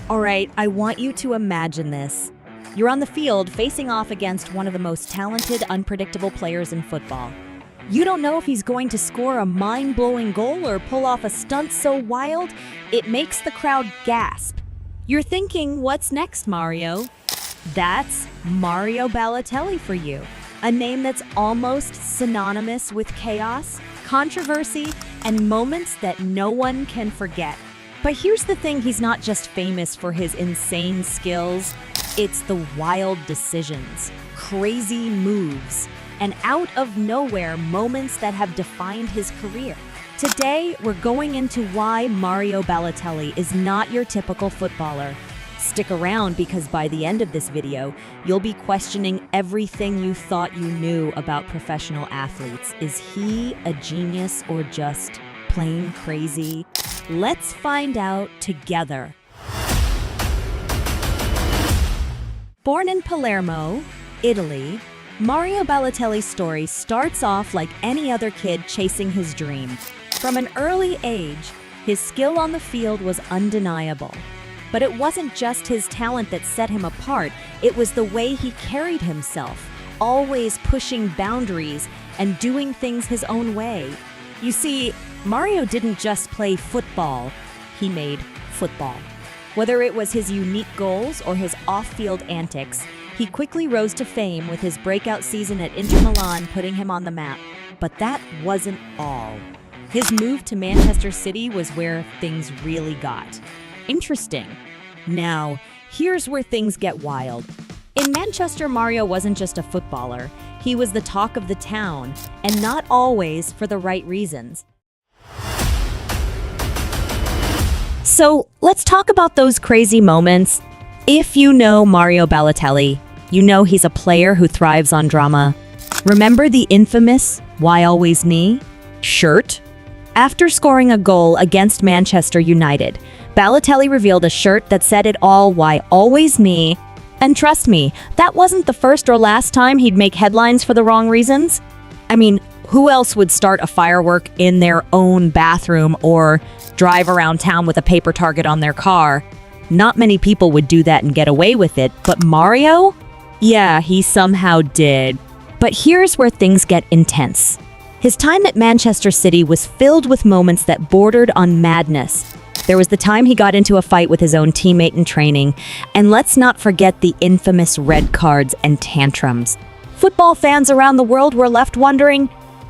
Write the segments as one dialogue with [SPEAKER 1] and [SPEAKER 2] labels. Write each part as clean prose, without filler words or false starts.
[SPEAKER 1] All right, I want you to imagine this. You're on the field facing off against one of the most talented, unpredictable players in football. You don't know if he's going to score a mind-blowing goal or pull off a stunt so wild, it makes the crowd gasp. You're thinking, what's next, Mario? That's Mario Balotelli for you. A name that's almost synonymous with chaos, controversy, and moments that no one can forget. But here's the thing, he's not just famous for his insane skills, it's the wild decisions, crazy moves, and out-of-nowhere moments that have defined his career. Today, we're going into why Mario Balotelli is not your typical footballer. Stick around because by the end of this video, you'll be questioning everything you thought you knew about professional athletes. Is he a genius or just plain crazy? Let's find out together. Born in Palermo, Italy, Mario Balotelli's story starts off like any other kid chasing his dream. From an early age, his skill on the field was undeniable. But it wasn't just his talent that set him apart, it was the way he carried himself, always pushing boundaries and doing things his own way. You see, Mario didn't just play football, he made football. Whether it was his unique goals or his off-field antics, he quickly rose to fame with his breakout season at Inter Milan putting him on the map. But that wasn't all. His move to Manchester City was where things really got interesting. Now, here's where things get wild. In Manchester, Mario wasn't just a footballer. He was the talk of the town, and not always for the right reasons. So, let's talk about those crazy moments. If you know Mario Balotelli, you know he's a player who thrives on drama. Remember the infamous "Why Always Me" shirt? After scoring a goal against Manchester United, Balotelli revealed a shirt that said it all, "Why always me?" And trust me, that wasn't the first or last time he'd make headlines for the wrong reasons. I mean, who else would start a firework in their own bathroom or drive around town with a paper target on their car? Not many people would do that and get away with it, but Mario? Yeah, he somehow did. But here's where things get intense. His time at Manchester City was filled with moments that bordered on madness. There was the time he got into a fight with his own teammate in training, and let's not forget the infamous red cards and tantrums. Football fans around the world were left wondering,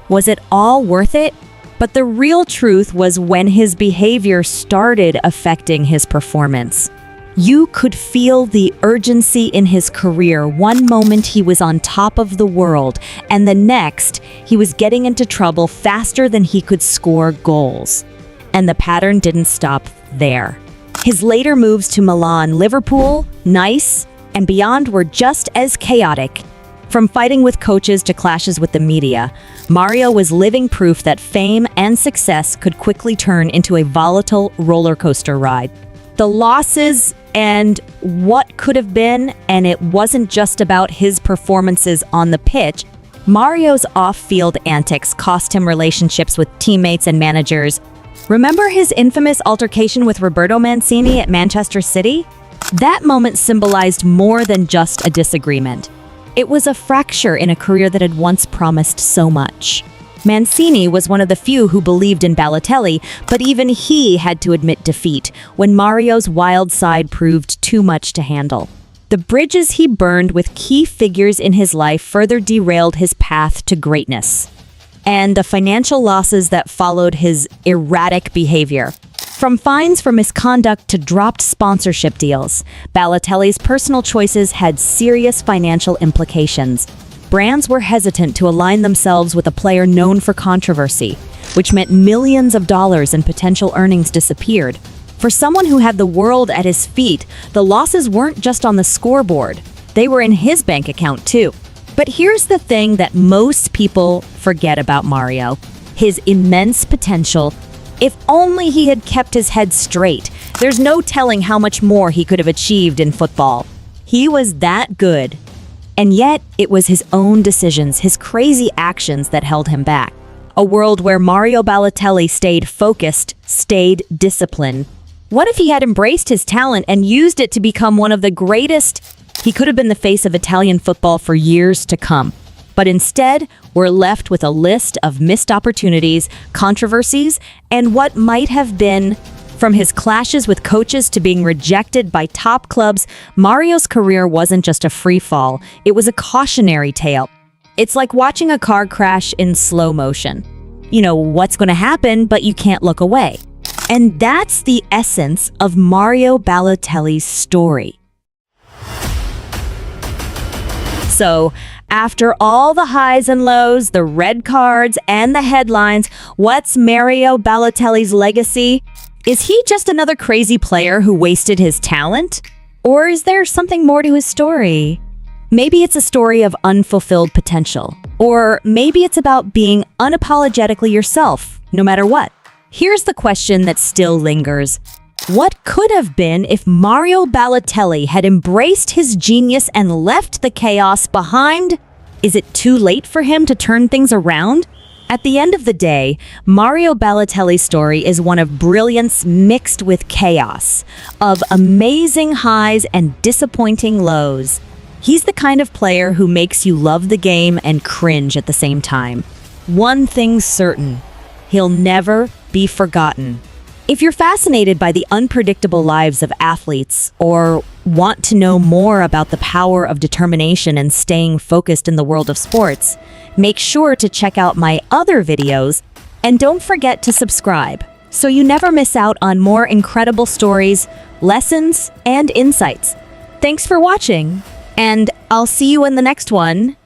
[SPEAKER 1] was it all worth it? But the real truth was when his behavior started affecting his performance. You could feel the urgency in his career. One moment he was on top of the world, and the next he was getting into trouble faster than he could score goals. And the pattern didn't stop there. His later moves to Milan, Liverpool, Nice, and beyond were just as chaotic. From fighting with coaches to clashes with the media, Mario was living proof that fame and success could quickly turn into a volatile roller coaster ride. The losses and what could have been, and it wasn't just about his performances on the pitch. Mario's off-field antics cost him relationships with teammates and managers. Remember his infamous altercation with Roberto Mancini at Manchester City? That moment symbolized more than just a disagreement. It was a fracture in a career that had once promised so much. Mancini was one of the few who believed in Balotelli, but even he had to admit defeat when Mario's wild side proved too much to handle. The bridges he burned with key figures in his life further derailed his path to greatness. And the financial losses that followed his erratic behavior. From fines for misconduct to dropped sponsorship deals, Balotelli's personal choices had serious financial implications. Brands were hesitant to align themselves with a player known for controversy, which meant millions of dollars in potential earnings disappeared. For someone who had the world at his feet, the losses weren't just on the scoreboard. They were in his bank account too. But here's the thing that most people forget about Mario: his immense potential. If only he had kept his head straight, there's no telling how much more he could have achieved in football. He was that good. And yet, it was his own decisions, his crazy actions that held him back. A world where Mario Balotelli stayed focused, stayed disciplined, What if he had embraced his talent and used it to become one of the greatest? He could have been the face of Italian football for years to come. But instead, we're left with a list of missed opportunities, controversies, and what might have been. From his clashes with coaches to being rejected by top clubs, Mario's career wasn't just a free fall, it was a cautionary tale. It's like watching a car crash in slow motion. You know what's going to happen, but you can't look away. And that's the essence of Mario Balotelli's story. So, after all the highs and lows, the red cards, and the headlines, what's Mario Balotelli's legacy? Is he just another crazy player who wasted his talent? Or is there something more to his story? Maybe it's a story of unfulfilled potential. Or maybe it's about being unapologetically yourself, no matter what. Here's the question that still lingers. What could have been if Mario Balotelli had embraced his genius and left the chaos behind? Is it too late for him to turn things around? At the end of the day, Mario Balotelli's story is one of brilliance mixed with chaos, of amazing highs and disappointing lows. He's the kind of player who makes you love the game and cringe at the same time. One thing's certain, he'll never be forgotten. If you're fascinated by the unpredictable lives of athletes or want to know more about the power of determination and staying focused in the world of sports, make sure to check out my other videos and don't forget to subscribe so you never miss out on more incredible stories, lessons, and insights. Thanks for watching, and I'll see you in the next one.